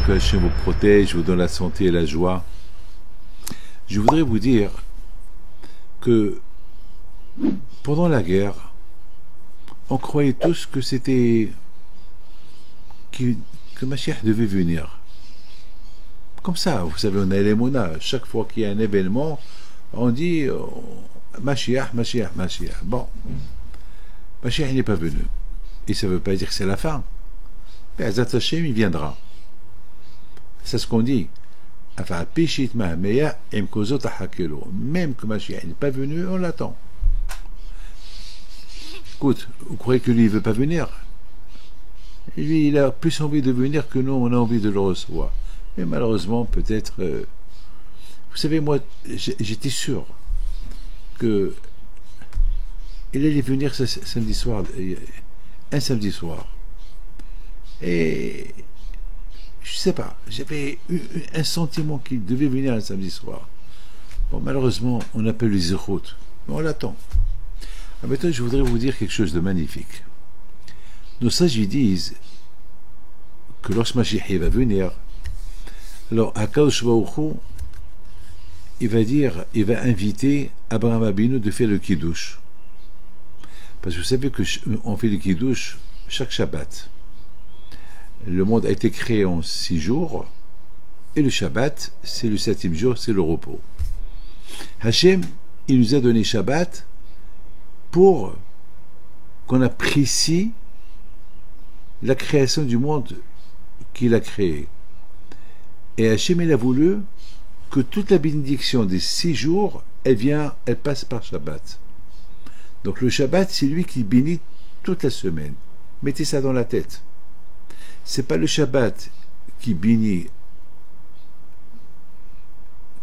que Hachem vous protège, vous donne la santé et la joie. Je voudrais vous dire que pendant la guerre, on croyait tous que que Mashiach devait venir. Comme ça, vous savez, on a les monas. Chaque fois qu'il y a un événement, on dit Mashiach, Mashiach, Mashiach. Bon, Mashiach n'est pas venu. Et ça ne veut pas dire que c'est la fin. Mais Azat Hashem, il viendra. C'est ce qu'on dit. Même que Mashiach n'est pas venu, on l'attend. Écoute, vous croyez que lui, il ne veut pas venir? Lui, il a plus envie de venir que nous, on a envie de le recevoir. Mais malheureusement, peut-être... vous savez, moi, j'étais sûr que il allait venir ce samedi soir, un samedi soir. Et je sais pas, j'avais eu un sentiment qu'il devait venir un samedi soir. Bon, malheureusement, on n'a pas eu les écoutes, mais on l'attend. Maintenant, je voudrais vous dire quelque chose de magnifique. Nos sages disent que lorsque Mashiach va venir, alors Akadosh Baruch Hu, il va inviter Abraham Abinu de faire le Kiddush. Parce que vous savez qu'on fait le Kiddush chaque Shabbat. Le monde a été créé en 6 jours, et le Shabbat, c'est le 7e jour, c'est le repos. Hachem, il nous a donné Shabbat pour qu'on apprécie la création du monde qu'il a créé. Et Hachem, il a voulu que toute la bénédiction des 6 jours, elle passe par Shabbat. Donc le Shabbat, c'est lui qui bénit toute la semaine. Mettez ça dans la tête. C'est pas le Shabbat qui bénit,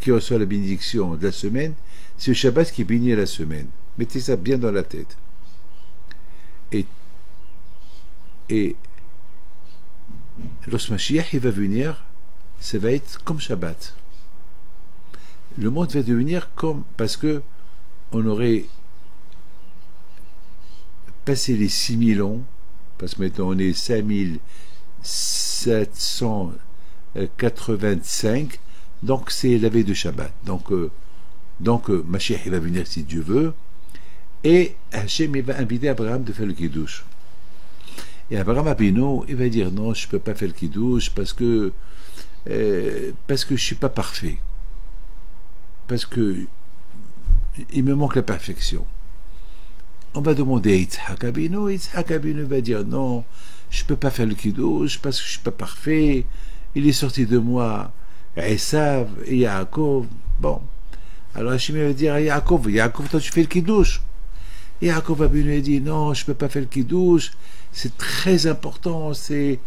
qui reçoit la bénédiction de la semaine, c'est le Shabbat qui bénit la semaine. Mettez ça bien dans la tête. Et lorsque Mashiach va venir, ça va être comme Shabbat. Le monde va devenir comme, parce que on aurait passé les 6000 ans, parce que maintenant on est 5785, donc c'est la veille de Shabbat. Donc Mashiach va venir si Dieu veut, et Hachem il va inviter Abraham de faire le Kiddush. Et Abraham Abinu, il va dire non, je ne peux pas faire le Kiddush parce que je ne suis pas parfait. Parce que il me manque la perfection. On va demander à Yitzhak Abinu. Yitzhak Abinu va dire non, je ne peux pas faire le Kiddush parce que je ne suis pas parfait. Il est sorti de moi Esav et Yaakov. Bon. Alors Hachem va dire à Yaakov, toi tu fais le Kiddush. Et Yaakov Abinu dit non, je ne peux pas faire le Kiddush. C'est très important, c'est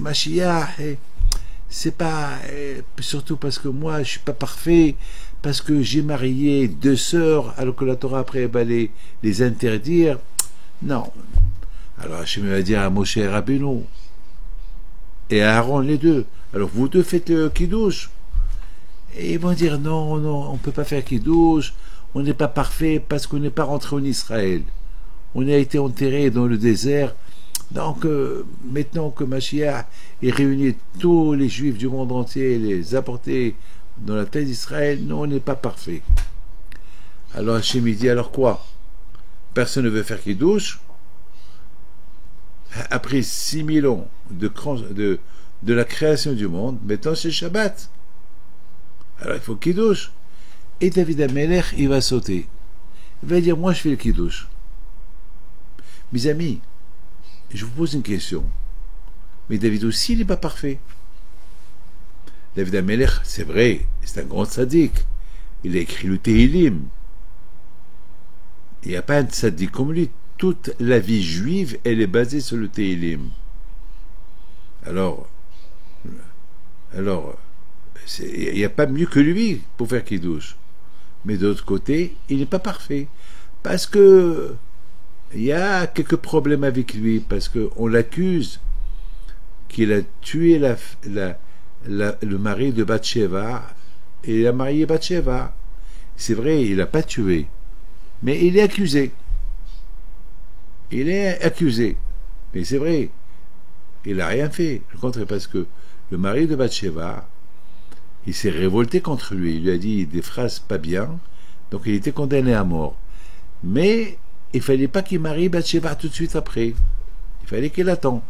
Mashiach. C'est pas surtout parce que moi je suis pas parfait, parce que j'ai marié 2 sœurs alors que la Torah après va les interdire. Non. Alors Hachem va dire à Moshe et Rabbeinu et à Aaron, les deux, alors vous deux faites le Kiddush. Et ils vont dire non, on peut pas faire Kiddush, on n'est pas parfait parce qu'on n'est pas rentré en Israël, on a été enterré dans le désert. Donc maintenant que Mashiach est réuni tous les juifs du monde entier et les apportés dans la terre d'Israël, nous on n'est pas parfait. Alors Hachem dit alors quoi? Personne ne veut faire Kiddush. Après 6000 ans de la création du monde, maintenant c'est Shabbat. Alors il faut Kiddush. Et David Amelech il va sauter. Il va dire moi je fais le Kiddush. Mes amis, je vous pose une question. Mais David aussi, il n'est pas parfait. David Amelech, c'est vrai, c'est un grand tzaddik. Il a écrit le Tehillim. Il n'y a pas un tzaddik comme lui. Toute la vie juive, elle est basée sur le Tehillim. Alors, il n'y a pas mieux que lui pour faire Kiddush. Mais de l'autre côté, il n'est pas parfait. Parce que il y a quelques problèmes avec lui, parce qu'on l'accuse qu'il a tué le mari de Bathsheba, et il a marié Bathsheba. C'est vrai, il n'a pas tué, mais il est accusé. Il est accusé. Mais c'est vrai, il n'a rien fait. Le contraire, parce que le mari de Bathsheba, il s'est révolté contre lui. Il lui a dit des phrases pas bien. Donc il était condamné à mort. Mais il fallait pas qu'il marie Bathsheba tout de suite après. Il fallait qu'il attende.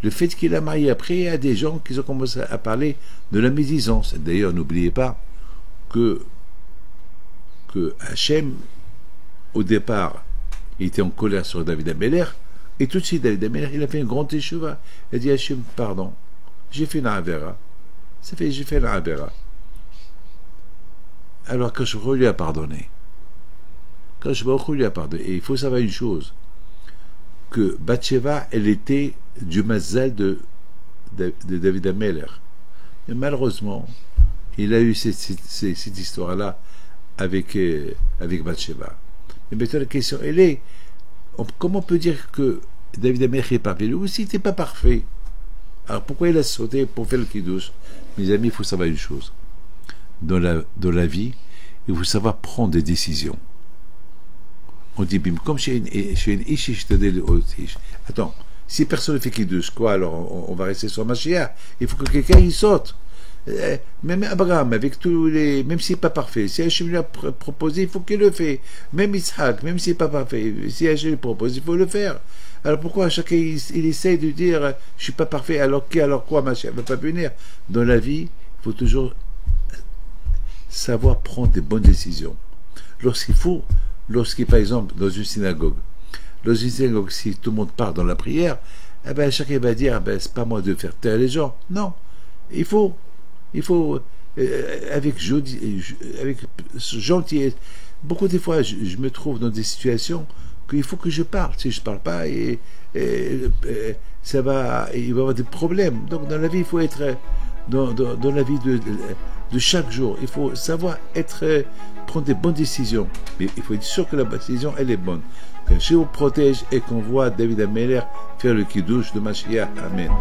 Le fait qu'il a marié après, il y a des gens qui ont commencé à parler de la médisance. D'ailleurs, n'oubliez pas que Hachem, au départ, il était en colère sur David Améler, et tout de suite, David Améler, il a fait une grande échouva. Il a dit, Hachem, pardon, j'ai fait une avera. J'ai fait une avera. Alors, Kadosh Baruch Hu lui a pardonné. Kadosh Baruch Hu lui a pardonné. Et il faut savoir une chose, que Bathsheba, elle était du mazal de David Améler. Et malheureusement, il a eu cette histoire-là avec Bathsheba. Mais maintenant, la question, elle est, comment on peut dire que David Améler est parfait? Lui aussi, il n'était pas parfait. Alors, pourquoi il a sauté pour faire le kiddush? Mes amis, il faut savoir une chose. Dans la vie, il faut savoir prendre des décisions. On dit, bim, comme chez une ish, attends, si personne ne fait kiddush, quoi, alors on va rester sur Mashiach. Il faut que quelqu'un y saute. Même Abraham, avec tous les, même s'il n'est pas parfait, si Hachem lui a proposé, il faut qu'il le fait. Même Yitzhak, même s'il n'est pas parfait, si Hachem lui propose, il faut le faire. Alors pourquoi chacun il essaye de dire je suis pas parfait, alors quoi, Mashiach ne va pas venir? Dans la vie, il faut toujours savoir prendre des bonnes décisions. Lorsqu'il par exemple, dans une synagogue, si tout le monde part dans la prière, eh ben, chacun va dire, c'est pas moi de faire taire les gens. Non. Il faut avec gentillesse. Beaucoup de fois, je me trouve dans des situations qu'il faut que je parle. Si je parle pas, il va y avoir des problèmes. Donc, dans la vie, il faut être dans la vie de chaque jour. Il faut savoir prendre des bonnes décisions. Mais il faut être sûr que la décision, elle est bonne. Que Dieu vous protège et qu'on voit David Améler faire le kiddush de Mashiach. Amen.